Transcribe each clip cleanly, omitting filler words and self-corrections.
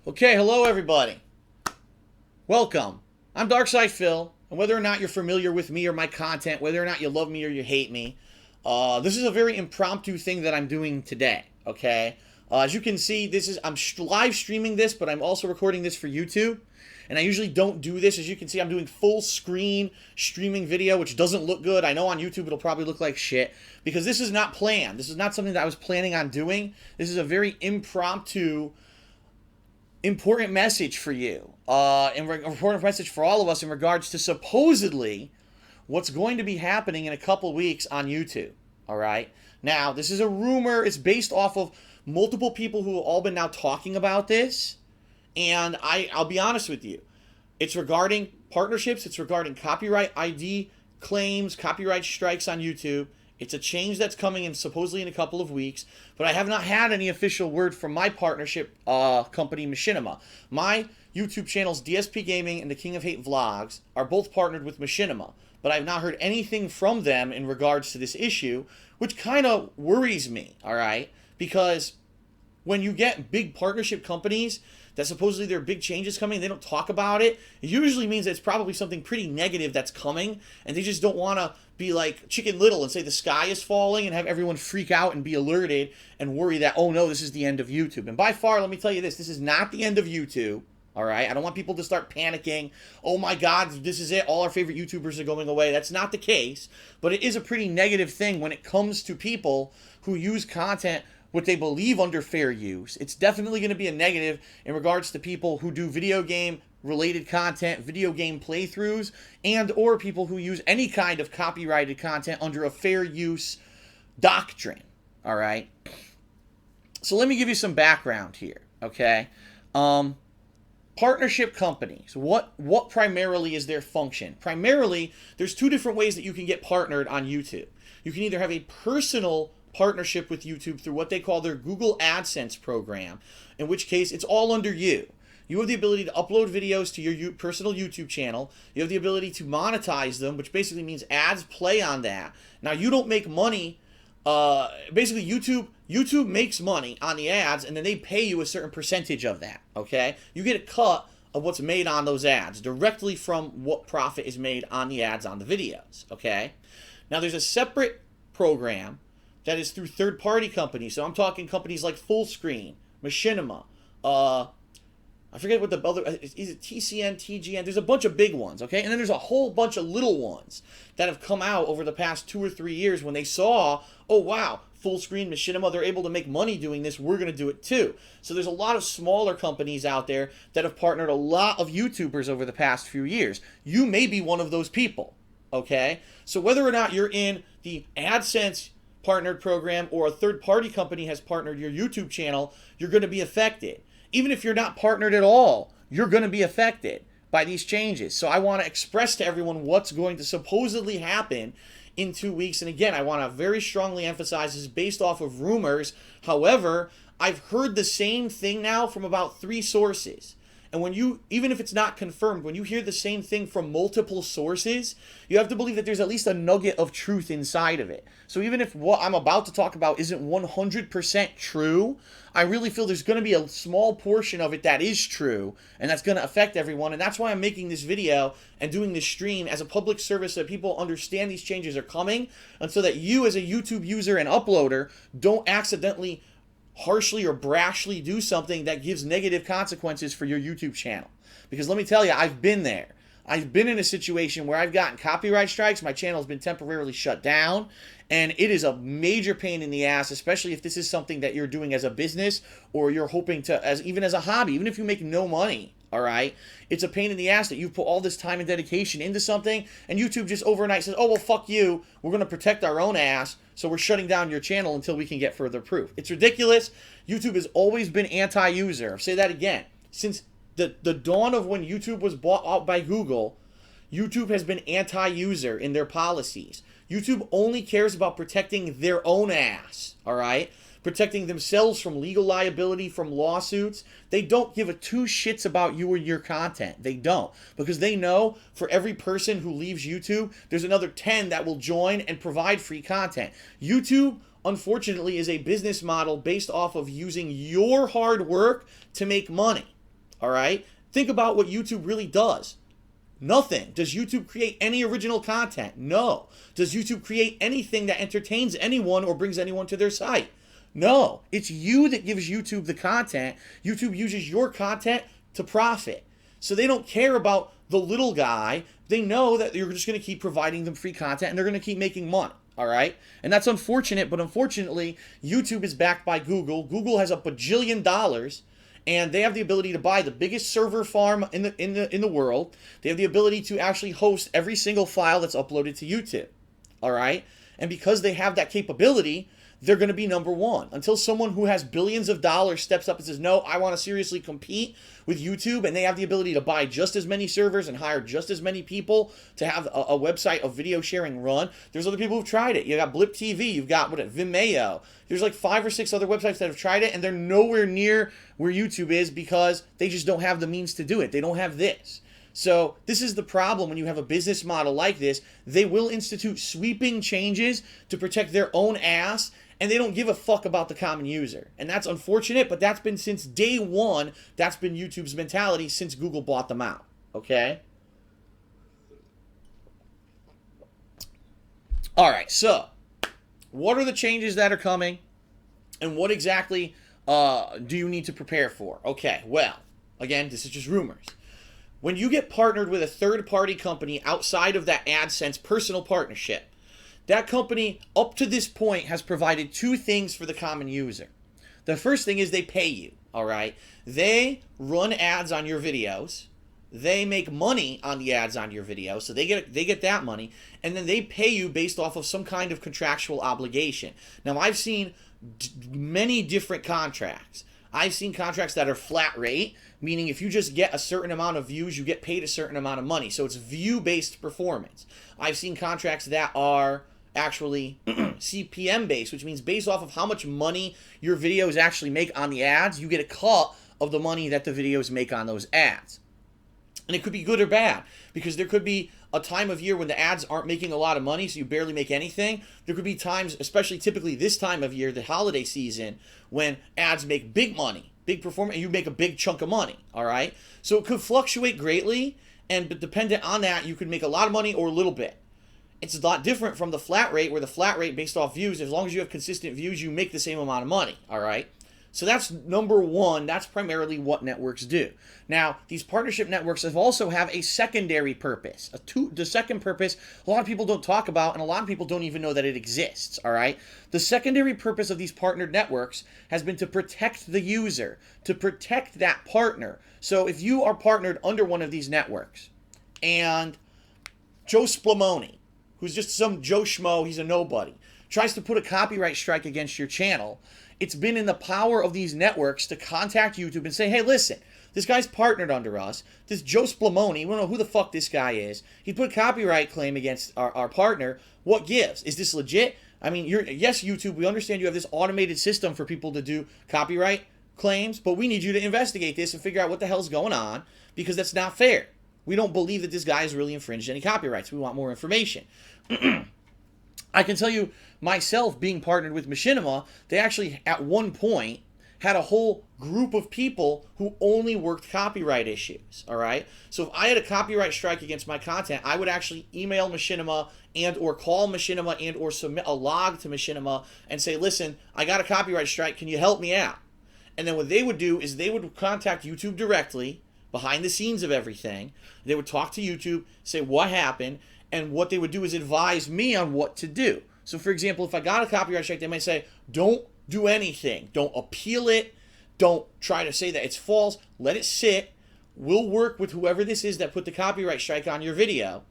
Okay, hello everybody. Welcome. I'm Darkside Phil, and whether or not you're familiar with me or my content, whether or not you love me or you hate me, this is a very impromptu thing that I'm doing today. Okay, as you can see, I'm live streaming this, but I'm also recording this for YouTube. And I usually don't do this. As you can see, I'm doing full screen streaming video, which doesn't look good. I know on YouTube it'll probably look like shit because this is not planned. This is not something that I was planning on doing. This is a very impromptu, important message for you, important message for all of us in regards to supposedly what's going to be happening in a couple weeks on YouTube. All right. Now, this is a rumor. It's based off of multiple people who have all been now talking about this. And I'll be honest with you. It's regarding partnerships. It's regarding copyright ID claims, copyright strikes on YouTube. It's a change that's coming in supposedly in a couple of weeks, but I have not had any official word from my partnership company, Machinima. My YouTube channels, DSP Gaming and the King of Hate Vlogs, are both partnered with Machinima, but I've not heard anything from them in regards to this issue, which kind of worries me, all right? Because when you get big partnership companies that supposedly there are big changes coming, they don't talk about it, it usually means that it's probably something pretty negative that's coming, and they just don't want to be like Chicken Little and say the sky is falling and have everyone freak out and be alerted and worry that, oh no, this is the end of YouTube. And by far, let me tell you this is not the end of YouTube, all right? I don't want people to start panicking, oh my God, this is it, all our favorite YouTubers are going away. That's not the case, but it is a pretty negative thing when it comes to people who use content what they believe under fair use. It's definitely going to be a negative in regards to people who do video game related content, video game playthroughs, and or people who use any kind of copyrighted content under a fair use doctrine. All right. So let me give you some background here. Okay. Partnership companies. What primarily is their function? Primarily, there's two different ways that you can get partnered on YouTube. You can either have a personal partnership with YouTube through what they call their Google AdSense program, in which case it's all under you. You have the ability to upload videos to your personal YouTube channel. You have the ability to monetize them, which basically means ads play on that. Now, you don't make money. Basically, YouTube makes money on the ads, and then they pay you a certain percentage of that, okay? You get a cut of what's made on those ads directly from what profit is made on the ads on the videos, okay? Now, there's a separate program that is through third-party companies. So I'm talking companies like Fullscreen, Machinima, I forget what the other, is it TCN, TGN? There's a bunch of big ones, okay? And then there's a whole bunch of little ones that have come out over the past 2 or 3 years when they saw, oh wow, Fullscreen, Machinima, they're able to make money doing this, we're going to do it too. So there's a lot of smaller companies out there that have partnered a lot of YouTubers over the past few years. You may be one of those people, okay? So whether or not you're in the AdSense partnered program or a third-party company has partnered your YouTube channel, you're going to be affected. Even if you're not partnered at all, you're going to be affected by these changes. So I want to express to everyone what's going to supposedly happen in 2 weeks. And again, I want to very strongly emphasize this is based off of rumors. However, I've heard the same thing now from about 3 sources. And when you, even if it's not confirmed, when you hear the same thing from multiple sources, you have to believe that there's at least a nugget of truth inside of it. So even if what I'm about to talk about isn't 100% true, I really feel there's going to be a small portion of it that is true, and that's going to affect everyone. And that's why I'm making this video and doing this stream as a public service so that people understand these changes are coming, and so that you as a YouTube user and uploader don't accidentally harshly or brashly do something that gives negative consequences for your YouTube channel. Because let me tell you, I've been there. I've been in a situation where I've gotten copyright strikes, my channel has been temporarily shut down, and it is a major pain in the ass, especially if this is something that you're doing as a business or you're hoping to, even as a hobby, even if you make no money, all right? It's a pain in the ass that you've put all this time and dedication into something, and YouTube just overnight says, oh, well, fuck you, we're going to protect our own ass, so we're shutting down your channel until we can get further proof. It's ridiculous. YouTube has always been anti-user. I'll say that again. Since the dawn of when YouTube was bought out by Google, YouTube has been anti-user in their policies. YouTube only cares about protecting their own ass, all right? Protecting themselves from legal liability, from lawsuits. They don't give a 2 shits about you or your content. They don't. Because they know for every person who leaves YouTube, there's another 10 that will join and provide free content. YouTube, unfortunately, is a business model based off of using your hard work to make money. all right? Think about what YouTube really does. Nothing. Does YouTube create any original content? No. Does YouTube create anything that entertains anyone or brings anyone to their site? No. It's you that gives YouTube the content. YouTube uses your content to profit. So they don't care about the little guy. They know that you're just going to keep providing them free content and they're going to keep making money. All right? And that's unfortunate, but unfortunately, YouTube is backed by Google. Google has $1 bajillion, and they have the ability to buy the biggest server farm in the world. They have the ability to actually host every single file that's uploaded to YouTube. All right? And because they have that capability, they're going to be number one. Until someone who has billions of dollars steps up and says, no, I want to seriously compete with YouTube, and they have the ability to buy just as many servers and hire just as many people to have a website of video sharing run. There's other people who've tried it. You got Blip TV, you've got Vimeo. There's like 5 or 6 other websites that have tried it, and they're nowhere near where YouTube is because they just don't have the means to do it. They don't have this. So this is the problem when you have a business model like this. They will institute sweeping changes to protect their own ass, and they don't give a fuck about the common user. And that's unfortunate, but that's been since day one. That's been YouTube's mentality since Google bought them out. Okay? All right, so what are the changes that are coming, and what exactly do you need to prepare for? Okay, well, again, this is just rumors. When you get partnered with a third-party company outside of that AdSense personal partnership, that company, up to this point, has provided 2 things for the common user. The first thing is they pay you, all right? They run ads on your videos. They make money on the ads on your video, so they get that money, and then they pay you based off of some kind of contractual obligation. Now, I've seen many different contracts. I've seen contracts that are flat rate, meaning if you just get a certain amount of views, you get paid a certain amount of money. So it's view-based performance. I've seen contracts that are actually CPM based, which means based off of how much money your videos actually make on the ads, you get a cut of the money that the videos make on those ads. And it could be good or bad, because there could be a time of year when the ads aren't making a lot of money, so you barely make anything. There could be times, especially typically this time of year, the holiday season, when ads make big money, big performance, and you make a big chunk of money, all right? So it could fluctuate greatly, and dependent on that, you could make a lot of money or a little bit. It's a lot different from the flat rate, where the flat rate based off views, as long as you have consistent views, you make the same amount of money, all right? So that's number one. That's primarily what networks do. Now, these partnership networks have also have a secondary purpose. The second purpose, a lot of people don't talk about, and a lot of people don't even know that it exists, all right? The secondary purpose of these partnered networks has been to protect the user, to protect that partner. So if you are partnered under one of these networks, and Joe Splamoni, who's just some Joe Schmo, he's a nobody, tries to put a copyright strike against your channel, it's been in the power of these networks to contact YouTube and say, hey, listen, this guy's partnered under us. This Joe Splamoni, we don't know who the fuck this guy is. He put a copyright claim against our partner. What gives? Is this legit? I mean, yes, YouTube, we understand you have this automated system for people to do copyright claims, but we need you to investigate this and figure out what the hell's going on, because that's not fair. We don't believe that this guy has really infringed any copyrights. We want more information. I can tell you, myself being partnered with Machinima, they actually at one point had a whole group of people who only worked copyright issues, all right? So if I had a copyright strike against my content, I would actually email Machinima and or call Machinima and or submit a log to Machinima and say, listen, I got a copyright strike, can you help me out? And then what they would do is they would contact YouTube directly, behind the scenes of everything. They would talk to YouTube, say what happened, and what they would do is advise me on what to do. So for example, if I got a copyright strike, they might say, don't do anything. Don't appeal it. Don't try to say that it's false. Let it sit. We'll work with whoever this is that put the copyright strike on your video.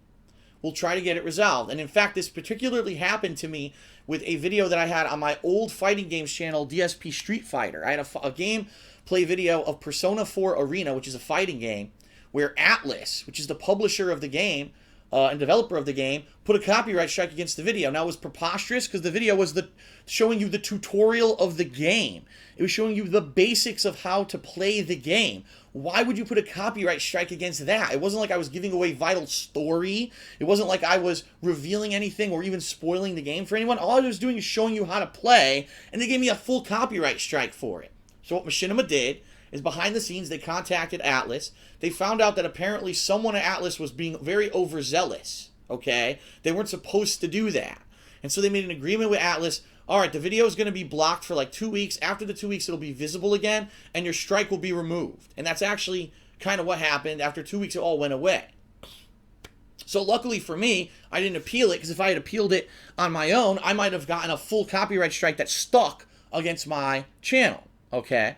We'll try to get it resolved. And in fact, this particularly happened to me with a video that I had on my old fighting games channel, DSP Street Fighter. I had a gameplay video of Persona 4 Arena, which is a fighting game, where Atlas, which is the publisher of the game, and developer of the game, put a copyright strike against the video. Now, it was preposterous because the video was showing you the tutorial of the game. It was showing you the basics of how to play the game. Why would you put a copyright strike against that? It wasn't like I was giving away vital story. It wasn't like I was revealing anything or even spoiling the game for anyone. All I was doing is showing you how to play, and they gave me a full copyright strike for it. So what Machinima did is behind the scenes they contacted Atlas. They found out that apparently someone at Atlas was being very overzealous, okay? They weren't supposed to do that. And so they made an agreement with Atlas. All right, the video is going to be blocked for like 2 weeks. After the 2 weeks, it'll be visible again, and your strike will be removed. And that's actually kind of what happened. After 2 weeks, it all went away. So luckily for me, I didn't appeal it, because if I had appealed it on my own, I might have gotten a full copyright strike that stuck against my channel, okay?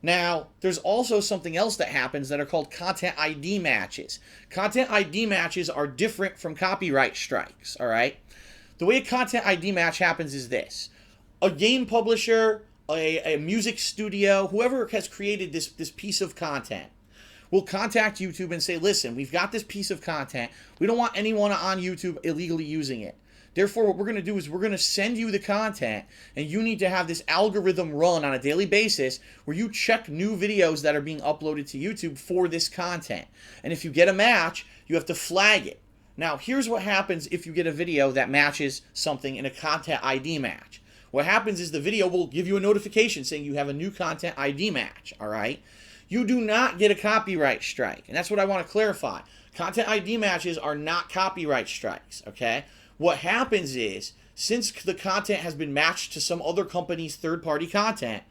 Now, there's also something else that happens that are called content ID matches. Content ID matches are different from copyright strikes, all right? The way a content ID match happens is this. A game publisher, a music studio, whoever has created this piece of content will contact YouTube and say, listen, we've got this piece of content. We don't want anyone on YouTube illegally using it. Therefore, what we're going to do is we're going to send you the content, and you need to have this algorithm run on a daily basis where you check new videos that are being uploaded to YouTube for this content. And if you get a match, you have to flag it. Now, here's what happens if you get a video that matches something in a content ID match. What happens is the video will give you a notification saying you have a new content ID match, all right? You do not get a copyright strike, and that's what I want to clarify. Content ID matches are not copyright strikes, okay? What happens is, since the content has been matched to some other company's third-party content,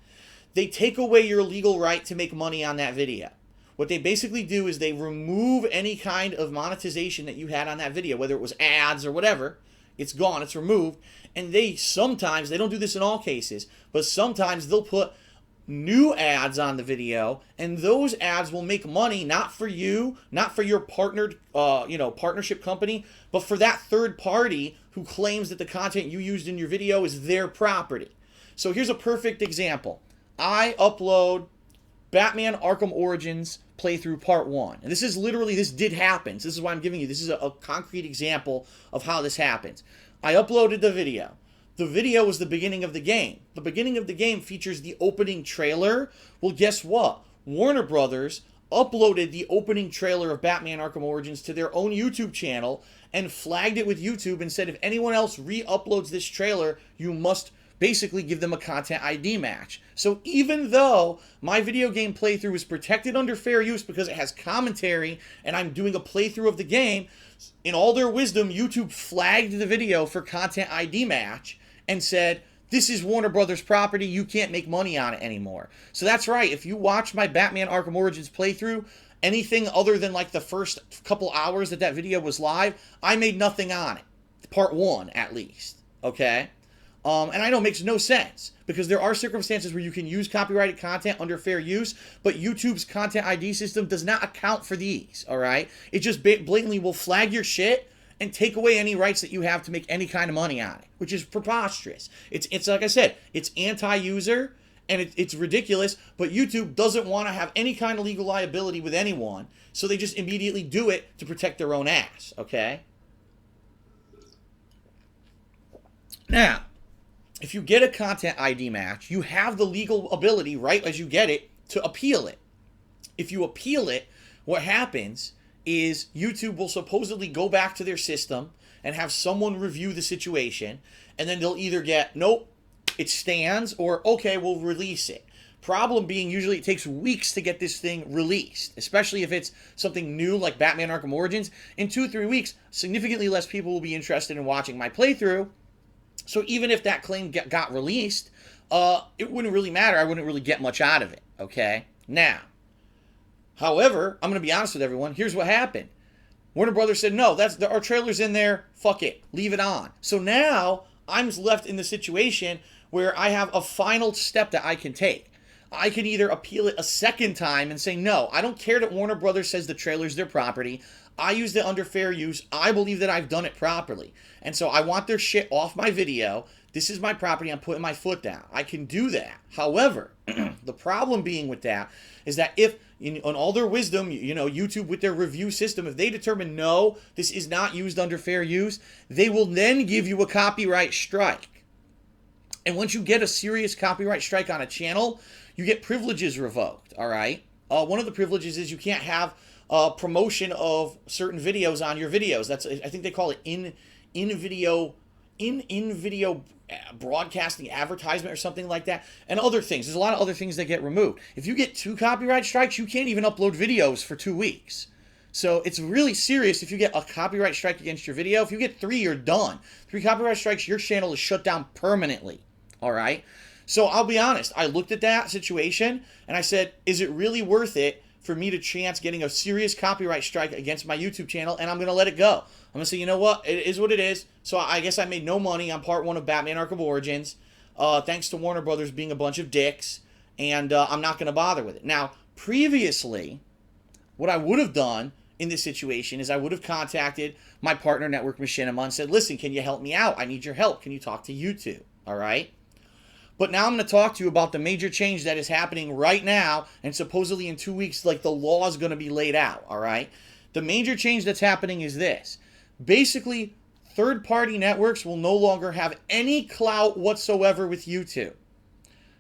they take away your legal right to make money on that video. What they basically do is they remove any kind of monetization that you had on that video, whether it was ads or whatever. It's gone, it's removed. And they sometimes, they don't do this in all cases, but sometimes they'll put new ads on the video, and those ads will make money not for you, not for your partnered partnership company, but for that third party who claims that the content you used in your video is their property. So here's a perfect example. I upload Batman Arkham Origins playthrough part 1. And this is literally, this did happen. So this is why I'm giving you, this is a concrete example of how this happens. I uploaded the video. The video was the beginning of the game. The beginning of the game features the opening trailer. Well, guess what? Warner Brothers uploaded the opening trailer of Batman Arkham Origins to their own YouTube channel and flagged it with YouTube and said, if anyone else re-uploads this trailer, you must basically give them a content ID match. So even though my video game playthrough is protected under fair use because it has commentary and I'm doing a playthrough of the game, in all their wisdom, YouTube flagged the video for content ID match and said, this is Warner Brothers property, you can't make money on it anymore. So that's right, if you watch my Batman Arkham Origins playthrough, anything other than like the first couple hours that video was live, I made nothing on it. Part 1, at least. Okay? And I know it makes no sense, because there are circumstances where you can use copyrighted content under fair use, but YouTube's content ID system does not account for these, all right? It just blatantly will flag your shit and take away any rights that you have to make any kind of money on it, which is preposterous. It's like I said, it's anti-user, and it's ridiculous, but YouTube doesn't want to have any kind of legal liability with anyone, so they just immediately do it to protect their own ass, okay? Now, if you get a content ID match, you have the legal ability, right as you get it, to appeal it. If you appeal it, what happens is YouTube will supposedly go back to their system and have someone review the situation, and then they'll either get, nope, it stands, or okay, we'll release it. Problem being, usually it takes weeks to get this thing released, especially if it's something new like Batman Arkham Origins. In 2-3 weeks, significantly less people will be interested in watching my playthrough. So even if that claim got released, it wouldn't really matter. I wouldn't really get much out of it, okay? Now, however, I'm going to be honest with everyone. Here's what happened. Warner Brothers said, no, our trailer's in there. Fuck it. Leave it on. So now I'm left in the situation where I have a final step that I can take. I can either appeal it a second time and say, no, I don't care that Warner Brothers says the trailer's their property. I used it under fair use. I believe that I've done it properly. And so I want their shit off my video. This is my property. I'm putting my foot down. I can do that. However, the problem being with that is that if, in all their wisdom, YouTube with their review system, if they determine, no, this is not used under fair use, they will then give you a copyright strike. And once you get a serious copyright strike on a channel, you get privileges revoked, all right? One of the privileges is you can't have promotion of certain videos on your videos. That's, I think they call it in-video in video broadcasting advertisement or something like that, and other things. There's a lot of other things that get removed. If you get 2 copyright strikes, you can't even upload videos for 2 weeks. So it's really serious if you get a copyright strike against your video. If you get 3, you're done. 3 copyright strikes, your channel is shut down permanently. All right? So I'll be honest. I looked at that situation and I said, is it really worth it for me to chance getting a serious copyright strike against my YouTube channel? And I'm going to let it go. I'm going to say, you know what? It is what it is. So I guess I made no money on part 1 of Batman Arkham Origins, thanks to Warner Brothers being a bunch of dicks. And I'm not going to bother with it. Now, previously, what I would have done in this situation is I would have contacted my partner network Machinima and said, listen, can you help me out? I need your help. Can you talk to YouTube? All right? But now I'm going to talk to you about the major change that is happening right now, and supposedly in 2 weeks, like, the law is going to be laid out, all right? The major change that's happening is this. Basically, third-party networks will no longer have any clout whatsoever with YouTube.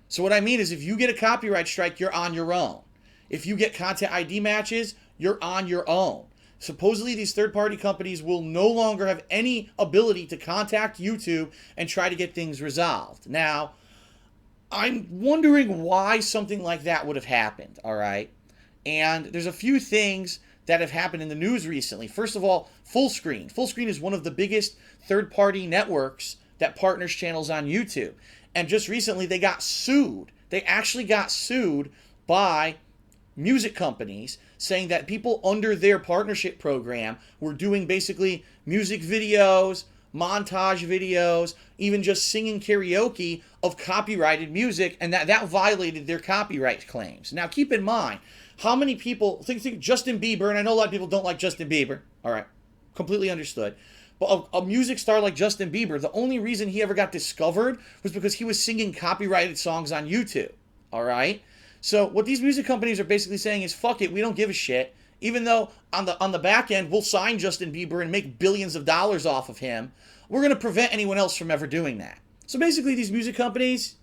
So what I mean is if you get a copyright strike, you're on your own. If you get content ID matches, you're on your own. Supposedly, these third-party companies will no longer have any ability to contact YouTube and try to get things resolved. Now, I'm wondering why something like that would have happened, all right? And there's a few things that have happened in the news recently. First of all, Fullscreen. Fullscreen is one of the biggest third-party networks that partners channels on YouTube. And just recently, they got sued. They actually got sued by music companies saying that people under their partnership program were doing basically music videos, montage videos, even just singing karaoke of copyrighted music, and that violated their copyright claims. Now, keep in mind, how many people, think Justin Bieber, and I know a lot of people don't like Justin Bieber, all right, completely understood, but a music star like Justin Bieber, the only reason he ever got discovered was because he was singing copyrighted songs on YouTube, all right? So what these music companies are basically saying is, fuck it, we don't give a shit. Even though on the back end, we'll sign Justin Bieber and make billions of dollars off of him, we're going to prevent anyone else from ever doing that. So basically, these music companies,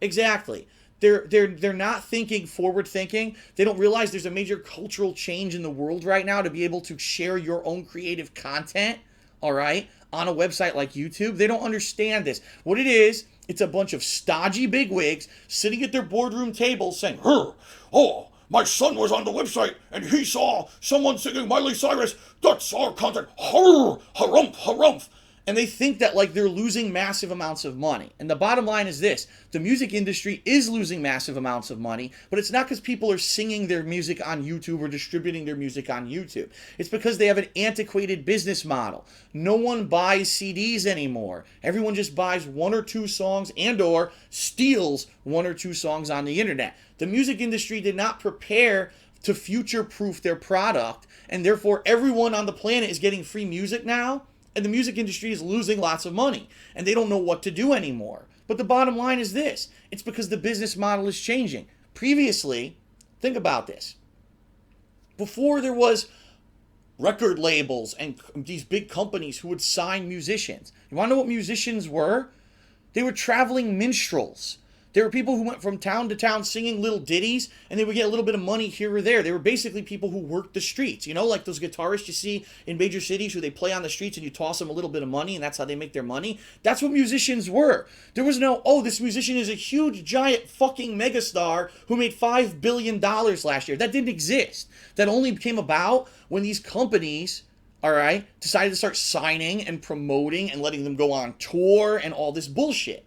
exactly, they're not thinking forward thinking. They don't realize there's a major cultural change in the world right now to be able to share your own creative content, all right, on a website like YouTube. They don't understand this. What it is, it's a bunch of stodgy bigwigs sitting at their boardroom tables saying, oh, my son was on the website and he saw someone singing Miley Cyrus. That's our content. Harumph, harumph. And they think that, like, they're losing massive amounts of money. And the bottom line is this. The music industry is losing massive amounts of money, but it's not because people are singing their music on YouTube or distributing their music on YouTube. It's because they have an antiquated business model. No one buys CDs anymore. Everyone just buys 1 or 2 songs and or steals 1 or 2 songs on the internet. The music industry did not prepare to future-proof their product, and therefore everyone on the planet is getting free music now. And the music industry is losing lots of money. And they don't know what to do anymore. But the bottom line is this. It's because the business model is changing. Previously, think about this. Before there was record labels and these big companies who would sign musicians. You want to know what musicians were? They were traveling minstrels. There were people who went from town to town singing little ditties, and they would get a little bit of money here or there. They were basically people who worked the streets, you know, like those guitarists you see in major cities who they play on the streets and you toss them a little bit of money, and that's how they make their money. That's what musicians were. There was no, oh, this musician is a huge, giant fucking megastar who made $5 billion last year. That didn't exist. That only came about when these companies, all right, decided to start signing and promoting and letting them go on tour and all this bullshit.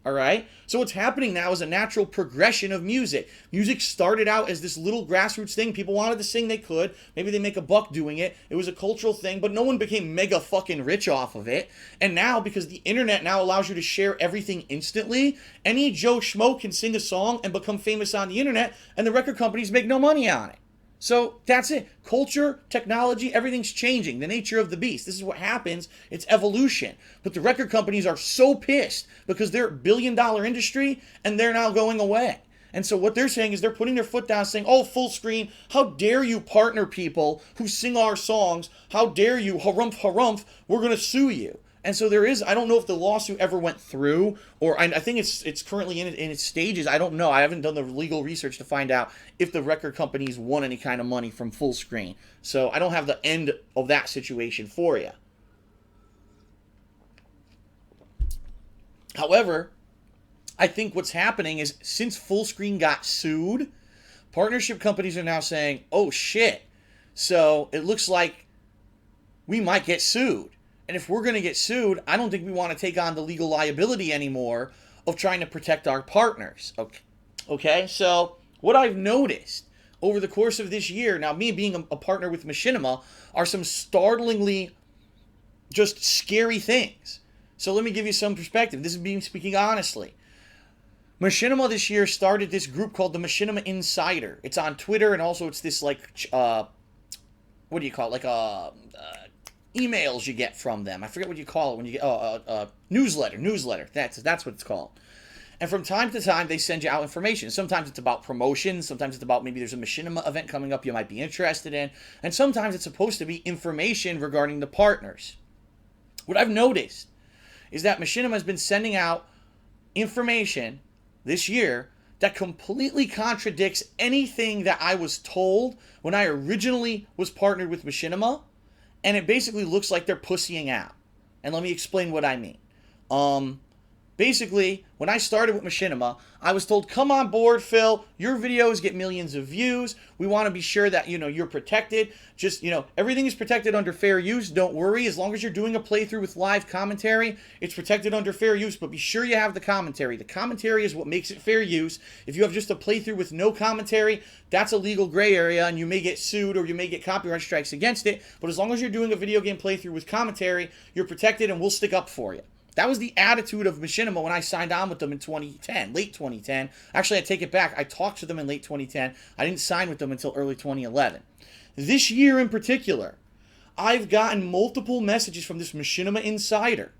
All right? So what's happening now is a natural progression of music. Music started out as this little grassroots thing. People wanted to sing, they could. Maybe they make a buck doing it. It was a cultural thing, but no one became mega fucking rich off of it. And now, because the internet now allows you to share everything instantly, any Joe Schmo can sing a song and become famous on the internet, and the record companies make no money on it. So that's it. Culture, technology, everything's changing. The nature of the beast. This is what happens. It's evolution. But the record companies are so pissed because they're a billion-dollar industry and they're now going away. And so what they're saying is they're putting their foot down saying, oh, Fullscreen, how dare you partner people who sing our songs? How dare you? Harumph, harumph. We're going to sue you. And so there is, I don't know if the lawsuit ever went through, or I think it's currently in its stages. I don't know. I haven't done the legal research to find out if the record companies won any kind of money from Fullscreen. So I don't have the end of that situation for you. However, I think what's happening is since Fullscreen got sued, partnership companies are now saying, oh shit, so it looks like we might get sued. And if we're going to get sued, I don't think we want to take on the legal liability anymore of trying to protect our partners. Okay, so what I've noticed over the course of this year, now me being a partner with Machinima, are some startlingly just scary things. So let me give you some perspective. This is me speaking honestly. Machinima this year started this group called the Machinima Insider. It's on Twitter, and also it's this like, what do you call it? Like emails you get from them. I forget what you call it when you get newsletter. That's what it's called. And from time to time, they send you out information. Sometimes it's about promotions. Sometimes it's about maybe there's a Machinima event coming up you might be interested in. And sometimes it's supposed to be information regarding the partners. What I've noticed is that Machinima has been sending out information this year that completely contradicts anything that I was told when I originally was partnered with Machinima. And it basically looks like they're pussying out. And let me explain what I mean. Basically, when I started with Machinima, I was told, come on board, Phil. Your videos get millions of views. We want to be sure that, you're protected. Just, everything is protected under fair use. Don't worry. As long as you're doing a playthrough with live commentary, it's protected under fair use. But be sure you have the commentary. The commentary is what makes it fair use. If you have just a playthrough with no commentary, that's a legal gray area, and you may get sued or you may get copyright strikes against it. But as long as you're doing a video game playthrough with commentary, you're protected and we'll stick up for you. That was the attitude of Machinima when I signed on with them in 2010, late 2010. Actually, I take it back. I talked to them in late 2010. I didn't sign with them until early 2011. This year in particular, I've gotten multiple messages from this Machinima Insider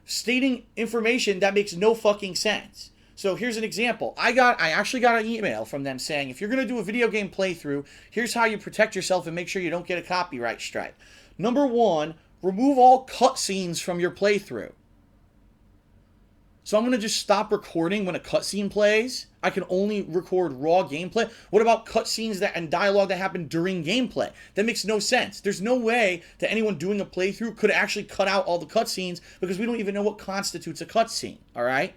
stating information that makes no fucking sense. So here's an example. I actually got an email from them saying, if you're going to do a video game playthrough, here's how you protect yourself and make sure you don't get a copyright strike. Number one, remove all cutscenes from your playthrough. So I'm going to just stop recording when a cutscene plays. I can only record raw gameplay. What about cutscenes and dialogue that happen during gameplay? That makes no sense. There's no way that anyone doing a playthrough could actually cut out all the cutscenes because we don't even know what constitutes a cutscene, all right?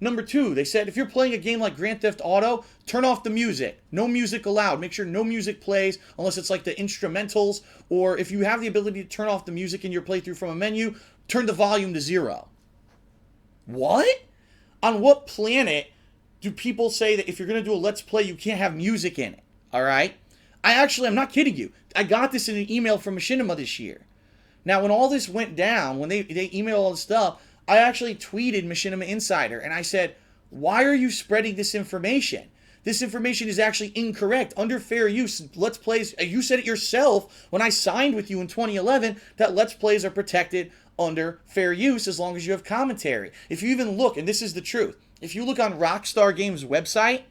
Number two, they said if you're playing a game like Grand Theft Auto, turn off the music. No music allowed. Make sure no music plays unless it's like the instrumentals, or if you have the ability to turn off the music in your playthrough from a menu, turn the volume to 0. What? On what planet do people say that if you're going to do a Let's Play, you can't have music in it? All right? I'm not kidding you. I got this in an email from Machinima this year. Now, when all this went down, when they emailed all this stuff, I actually tweeted Machinima Insider, and I said, why are you spreading this information? This information is actually incorrect. Under fair use, Let's Plays, you said it yourself when I signed with you in 2011 that Let's Plays are protected under fair use as long as you have commentary. If you even look, and this is the truth, if you look on Rockstar Games' website,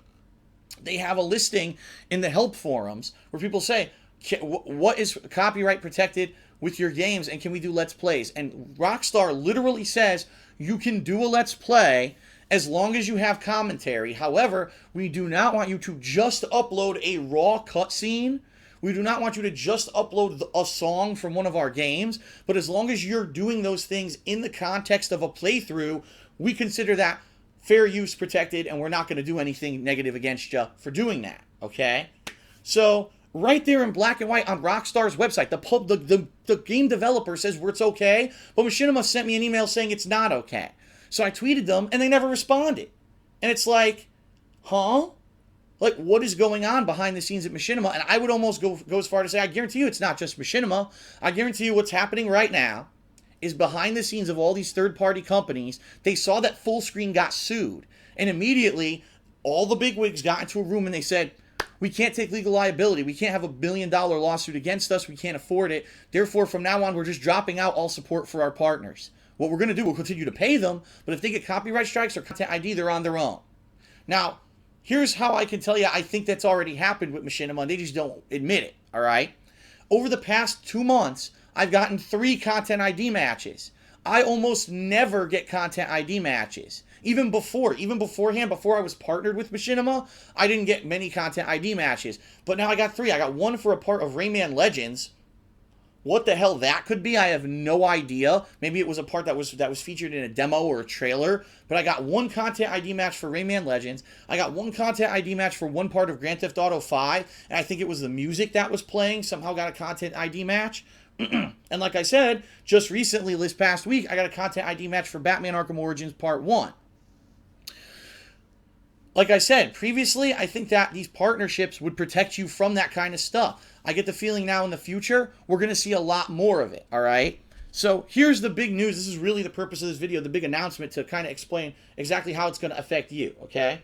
they have a listing in the help forums where people say, what is copyright protected with your games and can we do Let's Plays? And Rockstar literally says you can do a Let's Play as long as you have commentary. However, we do not want you to just upload a raw cutscene. We do not want you to just upload a song from one of our games, but as long as you're doing those things in the context of a playthrough, we consider that fair use protected, and we're not going to do anything negative against you for doing that, okay? So, right there in black and white on Rockstar's website, the game developer says it's okay, but Machinima sent me an email saying it's not okay. So I tweeted them, and they never responded. And it's like, huh? Like, what is going on behind the scenes at Machinima? And I would almost go as far to say, I guarantee you it's not just Machinima. I guarantee you what's happening right now is behind the scenes of all these third-party companies, they saw that Fullscreen got sued. And immediately, all the bigwigs got into a room and they said, we can't take legal liability. We can't have a $1 billion lawsuit against us. We can't afford it. Therefore, from now on, we're just dropping out all support for our partners. What we're going to do, we'll continue to pay them, but if they get copyright strikes or content ID, they're on their own. Now, here's how I can tell you I think that's already happened with Machinima, and they just don't admit it, all right? Over the past 2 months, I've gotten 3 content ID matches. I almost never get content ID matches. Even beforehand, before I was partnered with Machinima, I didn't get many content ID matches. But now I got 3. I got one for a part of Rayman Legends, What the hell that could be, I have no idea. Maybe it was a part that was featured in a demo or a trailer. But I got one content ID match for Rayman Legends. I got one content ID match for one part of Grand Theft Auto 5. And I think it was the music that was playing. Somehow got a content ID match. And like I said, just recently, this past week, I got a content ID match for Batman Arkham Origins Part 1. Like I said, previously, I think that these partnerships would protect you from that kind of stuff. I get the feeling now in the future, we're going to see a lot more of it, all right? So here's the big news. This is really the purpose of this video, the big announcement to kind of explain exactly how it's going to affect you, okay?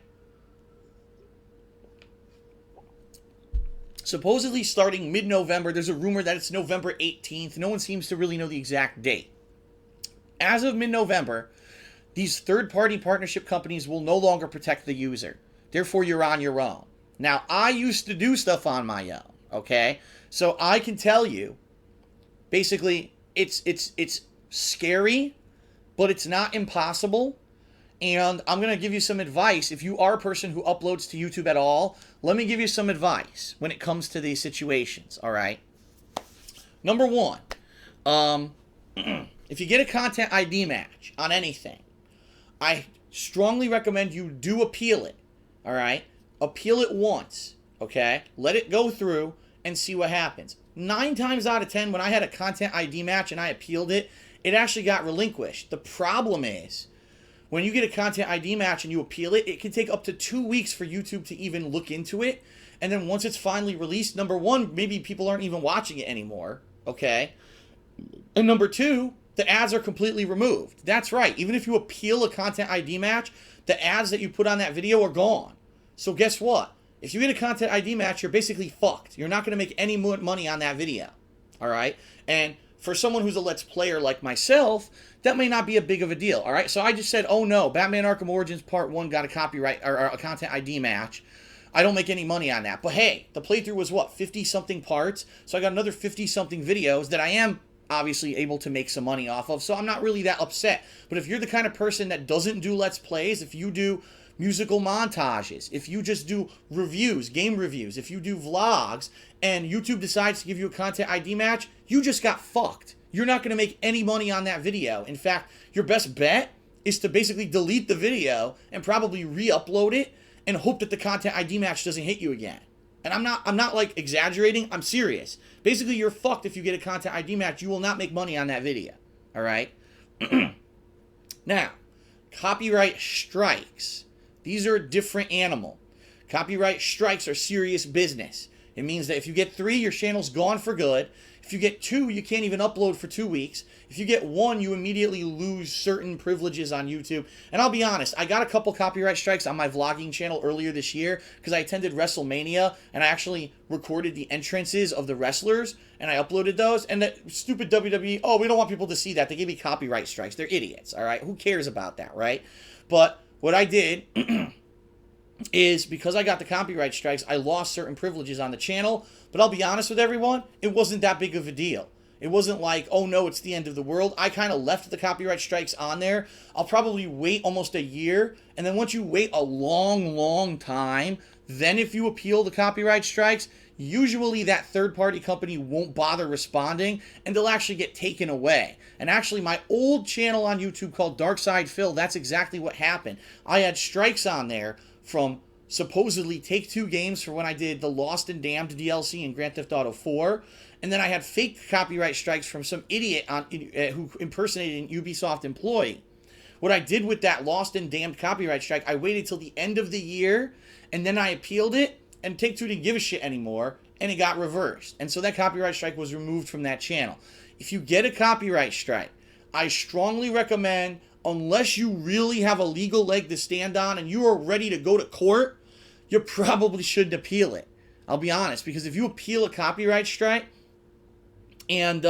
Supposedly starting mid-November, there's a rumor that it's November 18th. No one seems to really know the exact date. As of mid-November, these third-party partnership companies will no longer protect the user. Therefore, you're on your own. Now, I used to do stuff on my own, okay? So I can tell you, basically, it's scary, but it's not impossible. And I'm going to give you some advice. If you are a person who uploads to YouTube at all, let me give you some advice when it comes to these situations, all right? Number one, if you get a content ID match on anything, I strongly recommend you do appeal it, all right? Appeal it once, okay? Let it go through and see what happens. 9 times out of 10, when I had a content ID match and I appealed it, it actually got relinquished. The problem is, when you get a content ID match and you appeal it, it can take up to 2 weeks for YouTube to even look into it. And then once it's finally released, number one, maybe people aren't even watching it anymore, okay? And number two, the ads are completely removed. That's right. Even if you appeal a content ID match, the ads that you put on that video are gone. So guess what? If you get a content ID match, you're basically fucked. You're not going to make any more money on that video. All right? And for someone who's a Let's Player like myself, that may not be a big of a deal. All right? So I just said, oh no, Batman Arkham Origins Part 1 got a copyright or a content ID match. I don't make any money on that. But hey, the playthrough was what, 50-something parts? So I got another 50-something videos that I am obviously able to make some money off of, so I'm not really that upset. But if you're the kind of person that doesn't do Let's Plays, if you do musical montages, if you just do reviews, game reviews, if you do vlogs, and YouTube decides to give you a content ID match, you just got fucked. You're not going to make any money on that video. In fact, your best bet is to basically delete the video and probably re-upload it and hope that the content ID match doesn't hit you again. And I'm not like exaggerating, I'm serious. Basically, you're fucked if you get a content ID match. You will not make money on that video. All right? Now, copyright strikes. These are a different animal. Copyright strikes are serious business. It means that if you get 3, your channel's gone for good. If you get 2, you can't even upload for 2 weeks. If you get 1, you immediately lose certain privileges on YouTube. And I'll be honest, I got a couple copyright strikes on my vlogging channel earlier this year because I attended WrestleMania and I actually recorded the entrances of the wrestlers and I uploaded those. And that stupid WWE, oh, we don't want people to see that. They gave me copyright strikes. They're idiots, all right? Who cares about that, right? But what I did is because I got the copyright strikes, I lost certain privileges on the channel. But I'll be honest with everyone, it wasn't that big of a deal. It wasn't like, oh no, it's the end of the world. I kind of left the copyright strikes on there. I'll probably wait almost a year. And then once you wait a long, long time, then if you appeal the copyright strikes, usually that third-party company won't bother responding and they'll actually get taken away. And actually, my old channel on YouTube called Darkside Phil, that's exactly what happened. I had strikes on there from supposedly Take-Two games for when I did the Lost and Damned DLC in Grand Theft Auto 4. And then I had fake copyright strikes from some idiot who impersonated an Ubisoft employee. What I did with that Lost and Damned copyright strike, I waited till the end of the year, and then I appealed it, and Take-Two didn't give a shit anymore, and it got reversed. And so that copyright strike was removed from that channel. If you get a copyright strike, I strongly recommend, unless you really have a legal leg to stand on and you are ready to go to court, you probably shouldn't appeal it. I'll be honest, because if you appeal a copyright strike and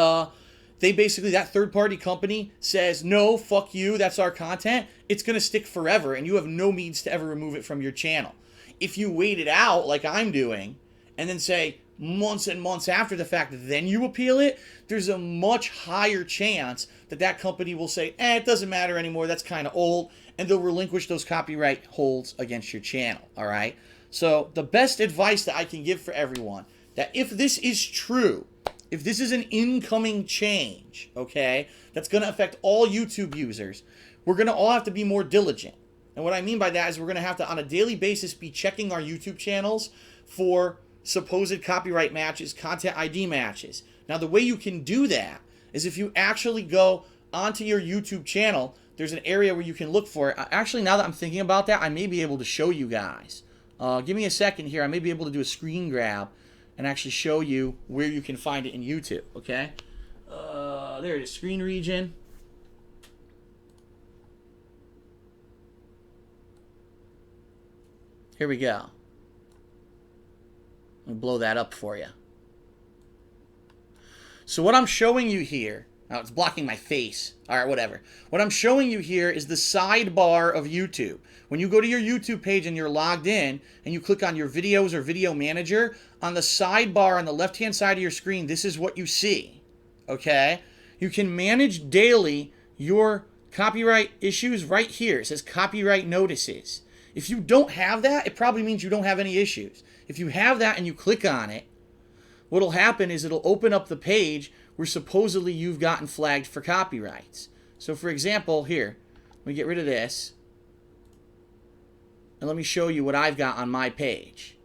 they basically, that third-party company says, no, fuck you, that's our content, it's going to stick forever and you have no means to ever remove it from your channel. If you wait it out like I'm doing and then say months and months after the fact, then you appeal it, there's a much higher chance that that company will say, it doesn't matter anymore, that's kind of old, and they'll relinquish those copyright holds against your channel, all right? So the best advice that I can give for everyone, that if this is true, if this is an incoming change, okay, that's going to affect all YouTube users, we're going to all have to be more diligent. And what I mean by that is we're going to have to, on a daily basis, be checking our YouTube channels for supposed copyright matches, content ID matches. Now, the way you can do that is if you actually go onto your YouTube channel, there's an area where you can look for it. Actually, now that I'm thinking about that, I may be able to show you guys. Give me a second here. I may be able to do a screen grab and actually show you where you can find it in YouTube, okay? There it is, screen region. Here we go. Let me blow that up for you. So what I'm showing you here, oh, it's blocking my face. All right, whatever. What I'm showing you here is the sidebar of YouTube. When you go to your YouTube page and you're logged in and you click on your videos or video manager, on the sidebar on the left-hand side of your screen, this is what you see, okay? You can manage daily your copyright issues right here. It says copyright notices. If you don't have that, it probably means you don't have any issues. If you have that and you click on it, what'll happen is it'll open up the page where supposedly you've gotten flagged for copyrights. So for example, here, let me get rid of this. And let me show you what I've got on my page.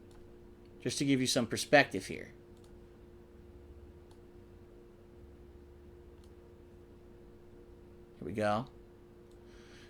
Just to give you some perspective here. Here we go.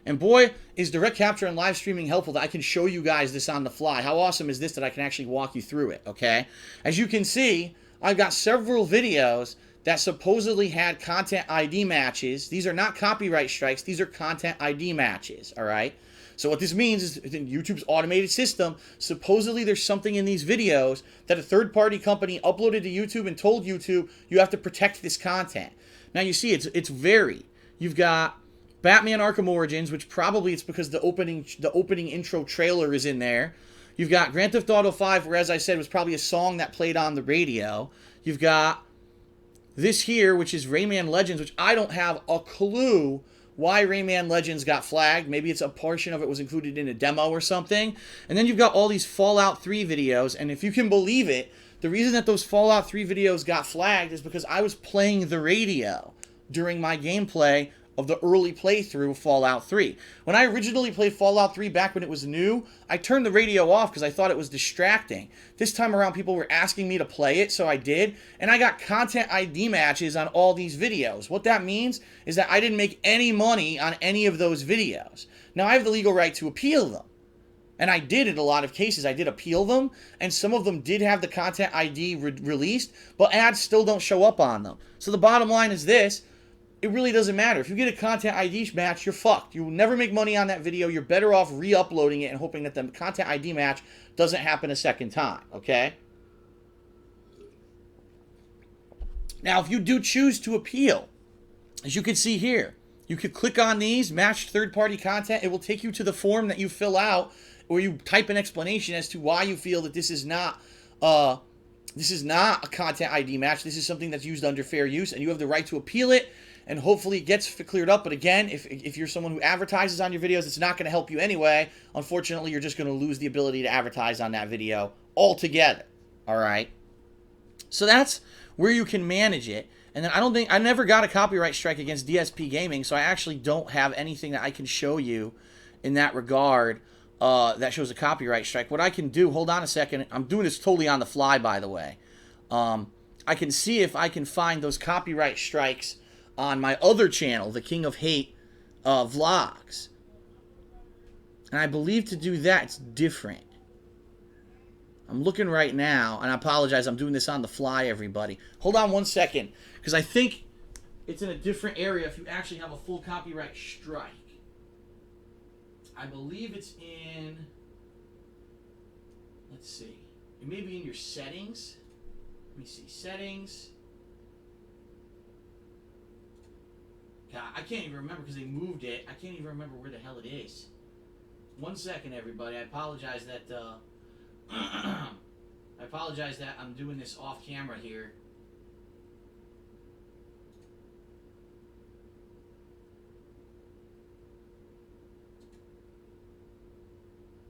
And boy, is direct capture and live streaming helpful that I can show you guys this on the fly. How awesome is this that I can actually walk you through it, okay? As you can see, I've got several videos that supposedly had content ID matches. These are not copyright strikes. These are content ID matches, all right? So what this means is in YouTube's automated system, supposedly there's something in these videos that a third-party company uploaded to YouTube and told YouTube, you have to protect this content. Now you see, it's varied. You've got Batman Arkham Origins, which probably it's because the opening intro trailer is in there. You've got Grand Theft Auto 5, where, as I said, was probably a song that played on the radio. You've got this here, which is Rayman Legends, which I don't have a clue why Rayman Legends got flagged. Maybe it's a portion of it was included in a demo or something. And then you've got all these Fallout 3 videos, and if you can believe it, the reason that those Fallout 3 videos got flagged is because I was playing the radio during my gameplay of the early playthrough of Fallout 3. When I originally played Fallout 3 back when it was new, I turned the radio off because I thought it was distracting. This time around, people were asking me to play it, so I did, and I got content ID matches on all these videos. What that means is that I didn't make any money on any of those videos. Now, I have the legal right to appeal them, and I did in a lot of cases. I did appeal them, and some of them did have the content ID released, but ads still don't show up on them. So the bottom line is this: it really doesn't matter. If you get a content ID match, you're fucked. You will never make money on that video. You're better off re-uploading it and hoping that the content ID match doesn't happen a second time, okay? Now, if you do choose to appeal, as you can see here, you could click on these, match third-party content. It will take you to the form that you fill out, where you type an explanation as to why you feel that this is not a content ID match. This is something that's used under fair use, and you have the right to appeal it. And hopefully it gets cleared up. But again, if you're someone who advertises on your videos, it's not going to help you anyway. Unfortunately, you're just going to lose the ability to advertise on that video altogether. All right? So that's where you can manage it. And then I never got a copyright strike against DSP Gaming, so I actually don't have anything that I can show you in that regard that shows a copyright strike. What I can do, hold on a second. I'm doing this totally on the fly, by the way. I can see if I can find those copyright strikes on my other channel, the King of Hate Vlogs. And I believe to do that, it's different. I'm looking right now, and I apologize, I'm doing this on the fly, everybody. Hold on one second, because I think it's in a different area if you actually have a full copyright strike. I believe it's in, let's see, it may be in your settings. Let me see, settings. God, I can't even remember because they moved it. I can't even remember where the hell it is. One second, everybody. I apologize that I'm doing this off camera here.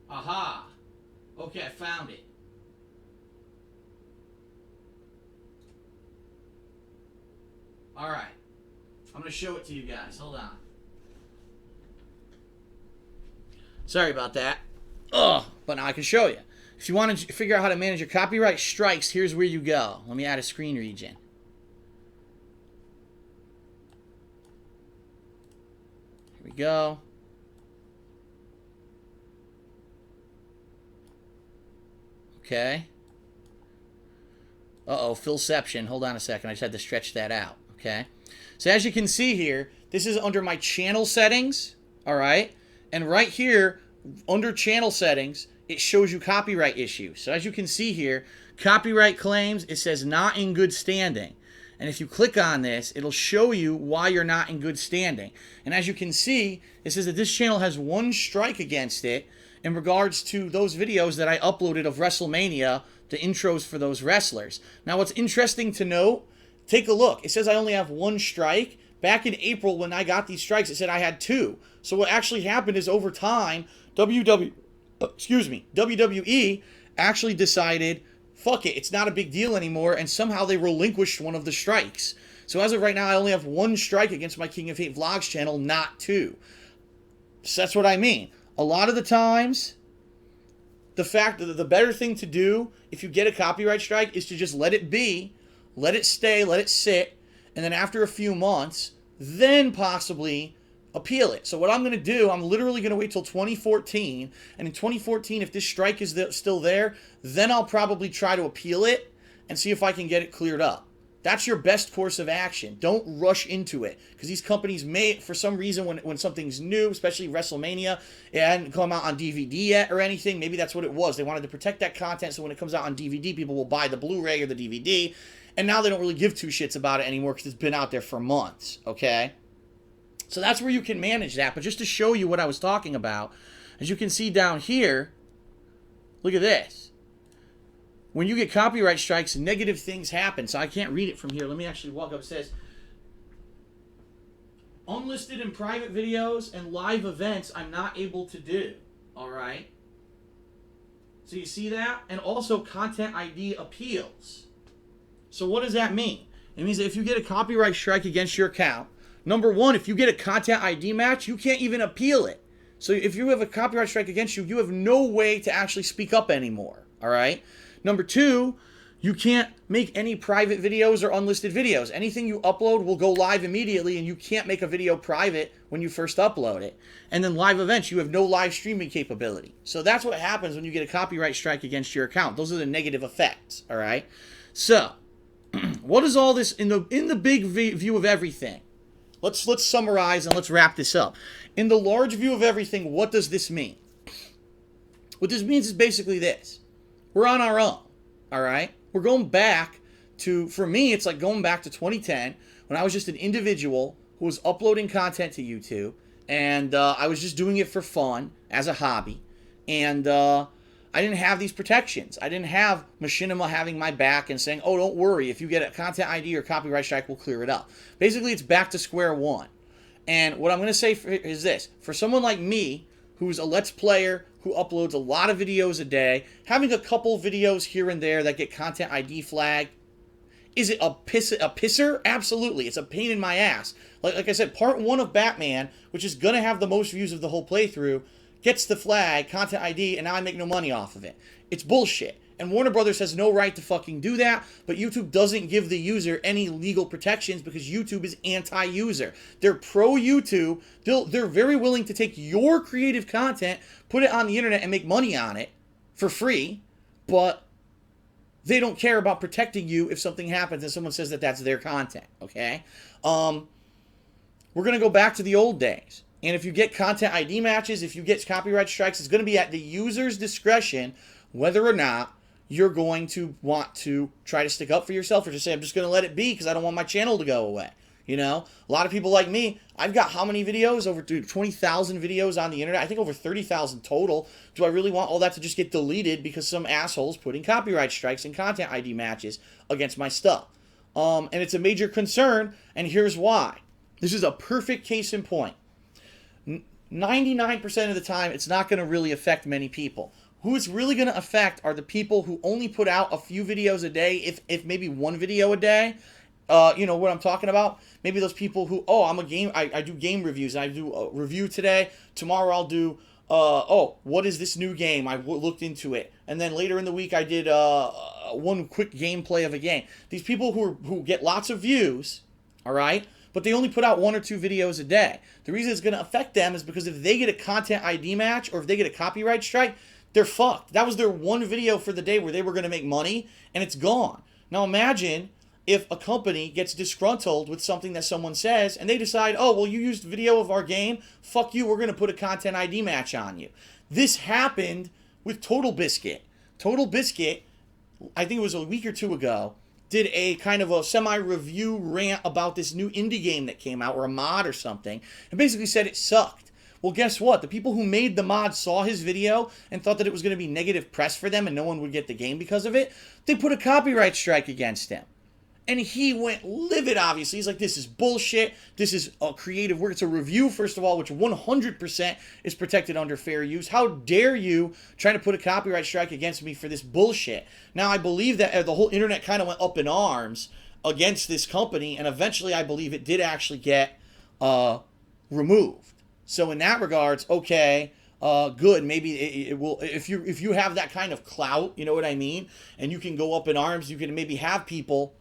Aha! Okay, I found it. All right. I'm going to show it to you guys. Hold on. Sorry about that. Ugh, but now I can show you. If you want to figure out how to manage your copyright strikes, here's where you go. Let me add a screen region. Here we go. Okay. Uh-oh, Philception. Hold on a second. I just had to stretch that out. Okay. So as you can see here, this is under my channel settings. All right. And right here, under channel settings, it shows you copyright issues. So as you can see here, copyright claims, it says not in good standing. And if you click on this, it'll show you why you're not in good standing. And as you can see, it says that this channel has 1 strike against it in regards to those videos that I uploaded of WrestleMania, the intros for those wrestlers. Now, what's interesting to note, take a look. It says I only have 1 strike. Back in April, when I got these strikes, it said I had 2. So what actually happened is over time, WWE actually decided, fuck it, it's not a big deal anymore, and somehow they relinquished one of the strikes. So as of right now, I only have 1 strike against my King of Hate Vlogs channel, not 2. So that's what I mean. A lot of the times, the fact that the better thing to do if you get a copyright strike is to just let it be, let it stay, let it sit, and then after a few months, then possibly appeal it. So what I'm going to do, I'm literally going to wait till 2014, and in 2014, if this strike is still there, then I'll probably try to appeal it and see if I can get it cleared up. That's your best course of action. Don't rush into it, because these companies may, for some reason, when something's new, especially WrestleMania, it hadn't come out on DVD yet or anything. Maybe that's what it was. They wanted to protect that content, so when it comes out on DVD, people will buy the Blu-ray or the DVD, and now they don't really give 2 shits about it anymore because it's been out there for months, okay? So that's where you can manage that. But just to show you what I was talking about, as you can see down here, look at this. When you get copyright strikes, negative things happen. So I can't read it from here. Let me actually walk up. It says, unlisted and private videos and live events I'm not able to do. All right? So you see that? And also content ID appeals. So what does that mean? It means that if you get a copyright strike against your account, number one, if you get a content ID match, you can't even appeal it. So if you have a copyright strike against you, you have no way to actually speak up anymore. All right? Number two, you can't make any private videos or unlisted videos. Anything you upload will go live immediately, and you can't make a video private when you first upload it. And then live events, you have no live streaming capability. So that's what happens when you get a copyright strike against your account. Those are the negative effects, all right? So, what is all this in the big view of everything? Let's summarize and let's wrap this up. In the large view of everything, what does this mean? What this means is basically this. We're on our own, all right? We're going back to, for me, it's like going back to 2010 when I was just an individual who was uploading content to YouTube, and I was just doing it for fun as a hobby, and I didn't have these protections. I didn't have Machinima having my back and saying, oh, don't worry, if you get a content ID or copyright strike, we'll clear it up. Basically, it's back to square one. And what I'm going to say is this. For someone like me, who's a Let's Player, who uploads a lot of videos a day, having a couple videos here and there that get content ID flagged, is it a pisser? Absolutely. It's a pain in my ass. Like I said, part 1 of Batman, which is going to have the most views of the whole playthrough, gets the flag, content ID, and now I make no money off of it. It's bullshit. And Warner Brothers has no right to fucking do that, but YouTube doesn't give the user any legal protections because YouTube is anti-user. They're pro-YouTube. They're very willing to take your creative content, put it on the internet, and make money on it for free, but they don't care about protecting you if something happens and someone says that that's their content, okay? We're going to go back to the old days. And if you get content ID matches, if you get copyright strikes, it's going to be at the user's discretion whether or not you're going to want to try to stick up for yourself or just say, I'm just going to let it be because I don't want my channel to go away. You know, a lot of people like me, I've got how many videos? Over 20,000 videos on the internet. I think over 30,000 total. Do I really want all that to just get deleted because some asshole's putting copyright strikes and content ID matches against my stuff? And it's a major concern, and here's why. This is a perfect case in point. 99% of the time, it's not going to really affect many people. Who it's really going to affect are the people who only put out a few videos a day, if maybe one video a day, You know what I'm talking about? Maybe those people who, oh, I do game reviews, and I do a review today. Tomorrow I'll do, oh, what is this new game? I looked into it. And then later in the week I did one quick gameplay of a game. These people who get lots of views, all right, but they only put out 1 or 2 videos a day. The reason it's going to affect them is because if they get a content ID match or if they get a copyright strike, they're fucked. That was their one video for the day where they were going to make money, and it's gone. Now imagine if a company gets disgruntled with something that someone says, and they decide, oh, well, you used video of our game, fuck you, we're going to put a content ID match on you. This happened with Total Biscuit. Total Biscuit, I think it was a week or 2 ago, did a kind of a semi-review rant about this new indie game that came out, or a mod or something, and basically said it sucked. Well, guess what? The people who made the mod saw his video and thought that it was going to be negative press for them and no one would get the game because of it. They put a copyright strike against him. And he went livid, obviously. He's like, this is bullshit. This is a creative work. It's a review, first of all, which 100% is protected under fair use. How dare you try to put a copyright strike against me for this bullshit? Now, I believe that the whole internet kind of went up in arms against this company, and eventually I believe it did actually get removed. So in that regards, okay, good. Maybe it will. If you have that kind of clout, you know what I mean, and you can go up in arms, you can maybe have people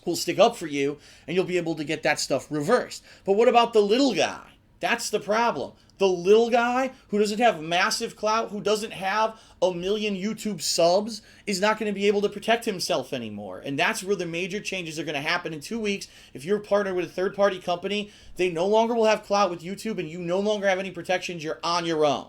who'll stick up for you, and you'll be able to get that stuff reversed. But what about the little guy? That's the problem. The little guy who doesn't have massive clout, who doesn't have 1 million YouTube subs, is not going to be able to protect himself anymore. And that's where the major changes are going to happen in 2 weeks. If you're partnered with a third-party company, they no longer will have clout with YouTube, and you no longer have any protections. You're on your own.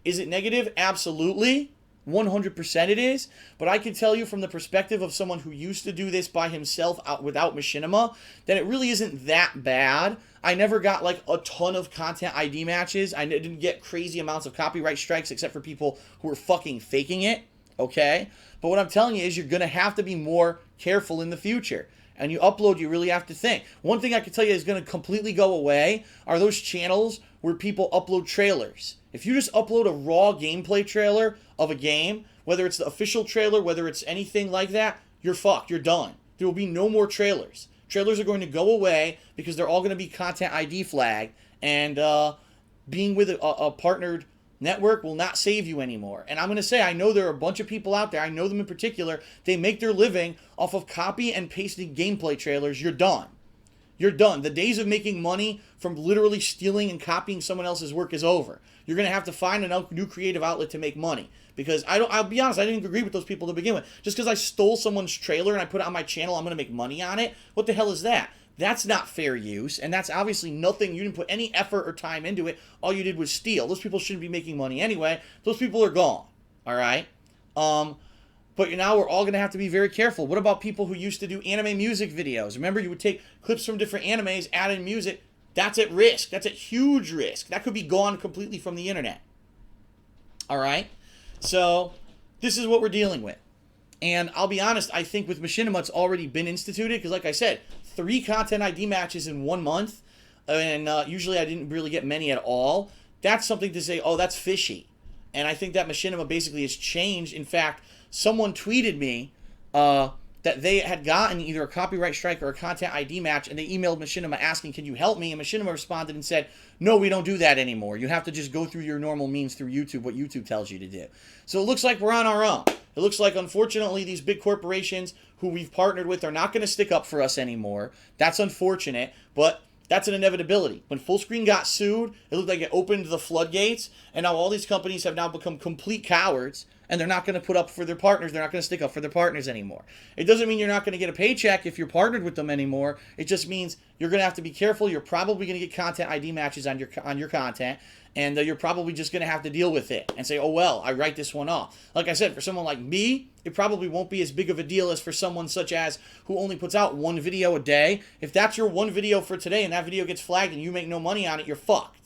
Is it negative? Absolutely. 100% it is, but I can tell you from the perspective of someone who used to do this by himself without Machinima, that it really isn't that bad. I never got like a ton of content ID matches. I didn't get crazy amounts of copyright strikes except for people who were fucking faking it, okay? But what I'm telling you is you're going to have to be more careful in the future. And you upload, you really have to think. One thing I can tell you is going to completely go away are those channels where people upload trailers. If you just upload a raw gameplay trailer of a game, whether it's the official trailer, whether it's anything like that, you're fucked. You're done. There will be no more trailers. Trailers are going to go away because they're all going to be content ID flagged, and being with a partnered network will not save you anymore. And I'm going to say, I know there are a bunch of people out there, I know them in particular, they make their living off of copy and pasting gameplay trailers. You're done. You're done. The days of making money from literally stealing and copying someone else's work is over. You're going to have to find a new creative outlet to make money. Because I'll be honest, I didn't agree with those people to begin with. Just because I stole someone's trailer and I put it on my channel, I'm going to make money on it? What the hell is that? That's not fair use, and that's obviously nothing. You didn't put any effort or time into it. All you did was steal. Those people shouldn't be making money anyway. Those people are gone, all right? But now we're all going to have to be very careful. What about people who used to do anime music videos? Remember, you would take clips from different animes, add in music. That's at risk. That's at huge risk. That could be gone completely from the internet, all right? So this is what we're dealing with. And I'll be honest, I think with Machinima, it's already been instituted. Because like I said, 3 content ID matches in 1 month. And usually I didn't really get many at all. That's something to say, oh, that's fishy. And I think that Machinima basically has changed. In fact, someone tweeted me that they had gotten either a copyright strike or a content ID match, and they emailed Machinima asking, can you help me? And Machinima responded and said, no, we don't do that anymore. You have to just go through your normal means through YouTube, what YouTube tells you to do. So it looks like we're on our own. It looks like, unfortunately, these big corporations who we've partnered with are not going to stick up for us anymore. That's unfortunate, but that's an inevitability. When Fullscreen got sued, it looked like it opened the floodgates, and now all these companies have now become complete cowards, and they're not going to put up for their partners. They're not going to stick up for their partners anymore. It doesn't mean you're not going to get a paycheck if you're partnered with them anymore. It just means you're going to have to be careful. You're probably going to get content ID matches on your content, and you're probably just going to have to deal with it and say, oh, well, I write this one off. Like I said, for someone like me, it probably won't be as big of a deal as for someone such as who only puts out 1 video a day. If that's your 1 video for today and that video gets flagged and you make no money on it, you're fucked.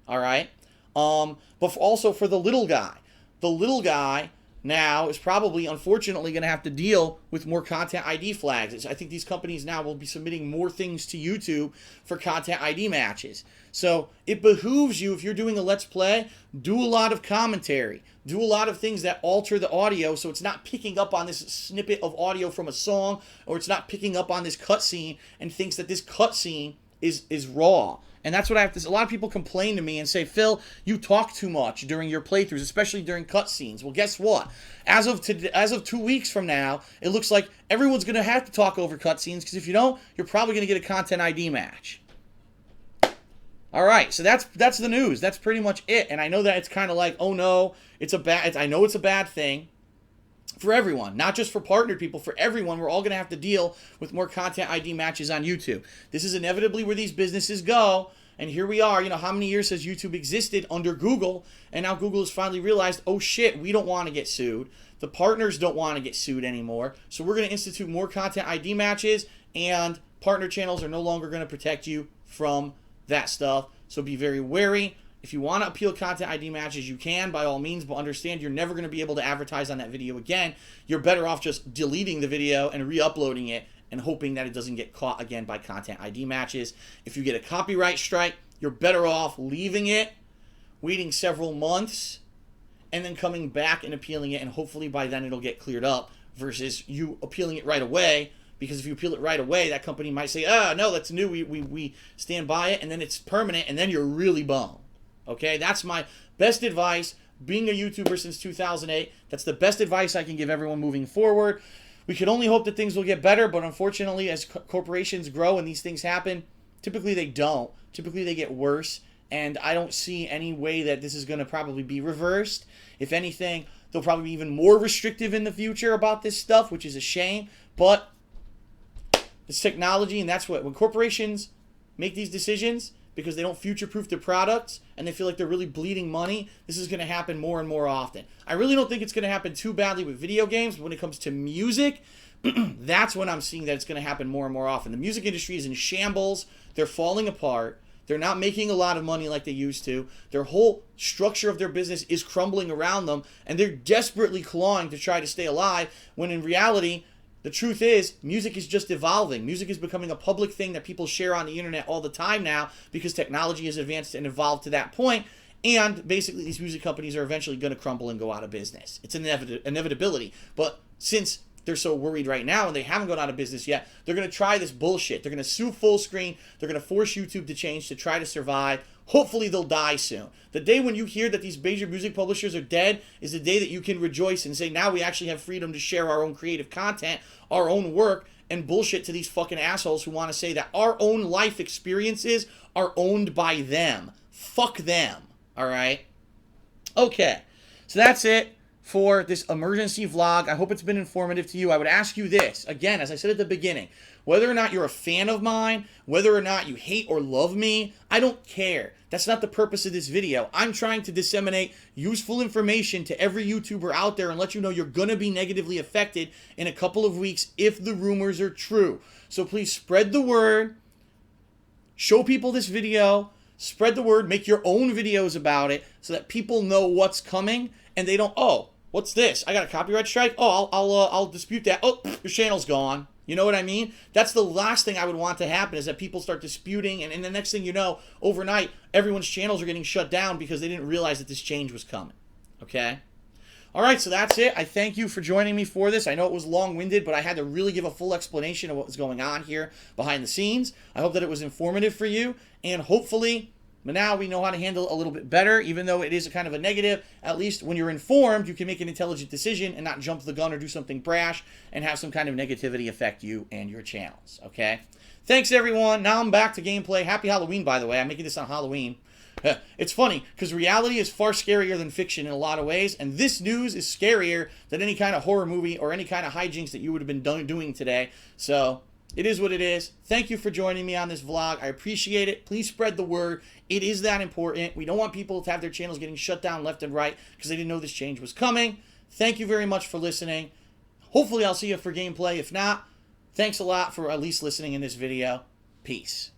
All right? But also for the little guy. The little guy now is probably, unfortunately, going to have to deal with more content ID flags. I think these companies now will be submitting more things to YouTube for content ID matches. So it behooves you, if you're doing a Let's Play, do a lot of commentary. Do a lot of things that alter the audio so it's not picking up on this snippet of audio from a song, or it's not picking up on this cutscene and thinks that this cutscene is raw. And that's what I have to say. A lot of people complain to me and say, Phil, you talk too much during your playthroughs, especially during cutscenes. Well, guess what? As of 2 weeks from now, it looks like everyone's going to have to talk over cutscenes, because if you don't, you're probably going to get a content ID match. All right, so that's the news. That's pretty much it. And I know that it's kind of like, oh no, I know it's a bad thing for everyone, not just for partnered people, for everyone. We're all going to have to deal with more content ID matches on YouTube. This is inevitably where these businesses go. And here we are. You know, how many years has YouTube existed under Google? And now Google has finally realized, oh shit, we don't want to get sued. The partners don't want to get sued anymore. So we're going to institute more content ID matches, and partner channels are no longer going to protect you from that stuff. So be very wary. If you want to appeal content ID matches, you can, by all means, but understand you're never going to be able to advertise on that video again. You're better off just deleting the video and re-uploading it and hoping that it doesn't get caught again by content ID matches. If you get a copyright strike, you're better off leaving it, waiting several months, and then coming back and appealing it, and hopefully by then it'll get cleared up, versus you appealing it right away. Because if you appeal it right away, that company might say, oh, no, that's new, we stand by it, and then it's permanent, and then you're really bummed. Okay, that's my best advice. Being a YouTuber since 2008, that's the best advice I can give everyone moving forward. We can only hope that things will get better, but unfortunately, as corporations grow and these things happen, typically they don't. Typically they get worse, and I don't see any way that this is going to probably be reversed. If anything, they'll probably be even more restrictive in the future about this stuff, which is a shame, but it's technology, and that's what, when corporations make these decisions because they don't future-proof their products and they feel like they're really bleeding money, this is going to happen more and more often. I really don't think it's going to happen too badly with video games, but when it comes to music, that's when I'm seeing that it's going to happen more and more often. The music industry is in shambles. They're falling apart. They're not making a lot of money like they used to. Their whole structure of their business is crumbling around them, and they're desperately clawing to try to stay alive, when in reality, the truth is, music is just evolving. Music is becoming a public thing that people share on the internet all the time now, because technology has advanced and evolved to that point. And basically, these music companies are eventually going to crumble and go out of business. It's an inevitability. But since they're so worried right now and they haven't gone out of business yet, they're going to try this bullshit. They're going to sue Fullscreen. They're going to force YouTube to change to try to survive. Hopefully they'll die soon. The day when you hear that these major music publishers are dead is the day that you can rejoice and say, now we actually have freedom to share our own creative content, our own work, and bullshit to these fucking assholes who want to say that our own life experiences are owned by them. Fuck them. All right? Okay. So that's it for this emergency vlog. I hope it's been informative to you. I would ask you this, again, as I said at the beginning, whether or not you're a fan of mine, whether or not you hate or love me, I don't care. That's not the purpose of this video. I'm trying to disseminate useful information to every YouTuber out there and let you know you're going to be negatively affected in a couple of weeks if the rumors are true. So please spread the word, show people this video, spread the word, make your own videos about it so that people know what's coming and they don't, oh, what's this? I got a copyright strike? Oh, I'll dispute that. Oh, your channel's gone. You know what I mean? That's the last thing I would want to happen, is that people start disputing, and the next thing you know, overnight, everyone's channels are getting shut down because they didn't realize that this change was coming. Okay? All right, so that's it. I thank you for joining me for this. I know it was long-winded, but I had to really give a full explanation of what was going on here behind the scenes. I hope that it was informative for you, and hopefully now we know how to handle it a little bit better, even though it is a kind of a negative. At least when you're informed, you can make an intelligent decision and not jump the gun or do something brash and have some kind of negativity affect you and your channels, okay? Thanks, everyone. Now I'm back to gameplay. Happy Halloween, by the way. I'm making this on Halloween. It's funny, because reality is far scarier than fiction in a lot of ways, and this news is scarier than any kind of horror movie or any kind of hijinks that you would have been doing today. So it is what it is. Thank you for joining me on this vlog. I appreciate it. Please spread the word. It is that important. We don't want people to have their channels getting shut down left and right because they didn't know this change was coming. Thank you very much for listening. Hopefully I'll see you for gameplay. If not, thanks a lot for at least listening in this video. Peace.